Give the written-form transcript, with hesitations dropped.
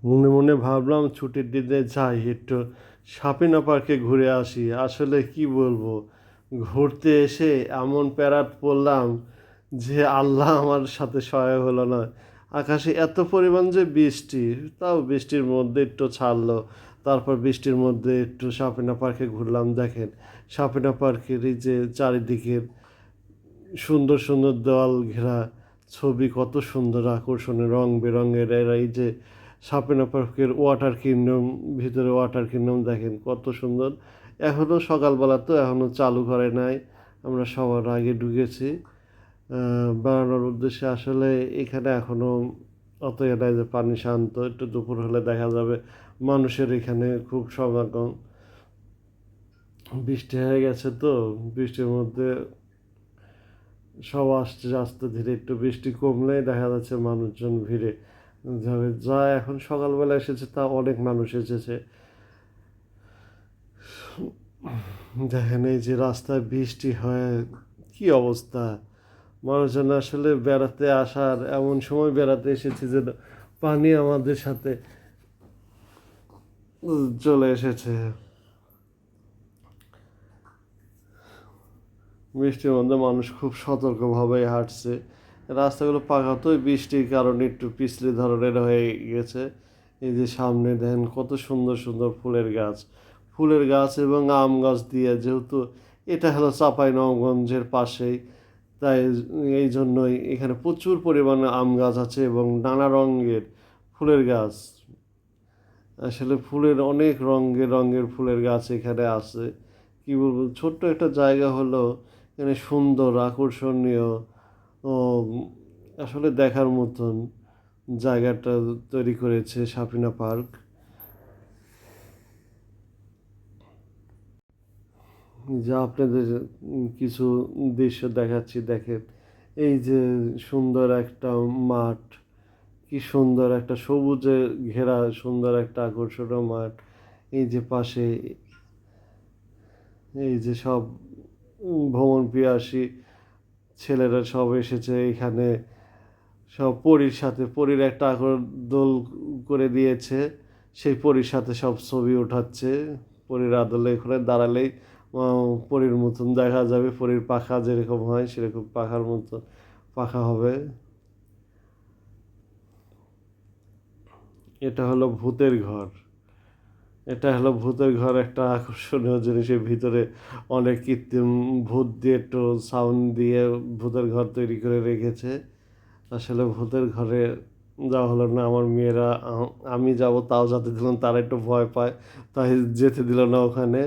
মনে মনে ভাবলাম ছুটির দিনে যাই একটু সাপিনা পার্কে ঘুরে আসি। আসলে কি বলবো, ঘুরতে এসে এমন প্যারাত পড়লাম যে আল্লাহ আমার সাথে সহায় হলো না। আকাশে এত পরিমাণ যে বৃষ্টি, তাও বৃষ্টির মধ্যে একটু ছাড়লো। তারপর বৃষ্টির মধ্যে একটু সাপিনা পার্কে ঘুরলাম। দেখেন, সাপিনা পার্কের এই যে চারিদিকের সুন্দর সুন্দর দেওয়াল ঘেরা ছবি, কত সুন্দর আকর্ষণীয় রং বেরঙের। এরা এই যে সাপিনা পার্কের ওয়াটার কিংডম, ভিতরে ওয়াটার কিংডম দেখেন কত সুন্দর। এখনও সকালবেলা তো, এখনও চালু করে নাই, আমরা সবার আগে ঢুকেছি বেড়ানোর উদ্দেশ্যে। আসলে এখানে এখনও অত নাই যে পানি শান্ত, একটু দুপুর হলে দেখা যাবে মানুষের এখানে খুব সমাগম। বৃষ্টি হয়ে গেছে তো, বৃষ্টির মধ্যে সব আস্তে আস্তে ধীরে, একটু বৃষ্টি কমলেই দেখা যাচ্ছে মানুষজন ভিড়ে যাবে। যা এখন সকালবেলা এসেছে তা অনেক মানুষ এসেছে। দেখেন এই যে রাস্তায় বৃষ্টি হয়, কি অবস্থা। মানুষজন আসলে বেড়াতে আসার এমন সময় বেড়াতে এসেছে যে পানি আমাদের সাথে চলে এসেছে। বৃষ্টির মধ্যে মানুষ খুব সতর্কভাবে হাঁটছে। রাস্তাগুলো পাকা তো, বৃষ্টির কারণে একটু পিছলে ধরনের হয়ে গেছে। এই যে সামনে দেখেন কত সুন্দর সুন্দর ফুলের গাছ, ফুলের গাছ এবং আম গাছ দিয়ে, যেহেতু এটা হলো চাঁপাইনবাবগঞ্জের পাশেই, তাই এই জন্যই এখানে প্রচুর পরিমাণে আম গাছ আছে এবং নানা রঙের ফুলের গাছ। আসলে ফুলের অনেক রঙের রঙের ফুলের গাছ এখানে আছে। কী বলবো, ছোট্ট একটা জায়গা হলো এখানে সুন্দর আকর্ষণীয় ও আসলে দেখার মতন জায়গাটা তৈরি করেছে সাপিনা পার্ক। যা আপনাদের কিছু দৃশ্য দেখাচ্ছি, দেখেন এই যে সুন্দর একটা মাঠ, কি সুন্দর একটা সবুজে ঘেরা সুন্দর একটা আকর্ষণীয় মাঠ। এই যে পাশে এই যে সব ভ্রমণ পিয়াসী ছেলেরা সব এসেছে এখানে, সব পরীর সাথে, পরীর একটা দোল করে দিয়েছে, সেই পরীর সাথে সব ছবি ওঠাচ্ছে। পরীর আদলে এখানে দাঁড়ালেই পরীর মতন দেখা যাবে, পরীর পাখা যেরকম হয় সেরকম পাখার মতো পাখা হবে। এটা হলো ভূতের ঘর। এটা হলো ভূতের ঘর, একটা আকর্ষণীয় জিনিসের ভিতরে অনেক কৃত্রিম ভূত দিয়ে, একটু সাউন্ড দিয়ে ভূতের ঘর তৈরি করে রেখেছে। আসলে ভূতের ঘরে যাওয়া হলো না, আমার মেয়েরা, আমি যাব তাও যেতে দিলাম, তারা একটু ভয় পায়, তাই যেতে দিল না ওখানে।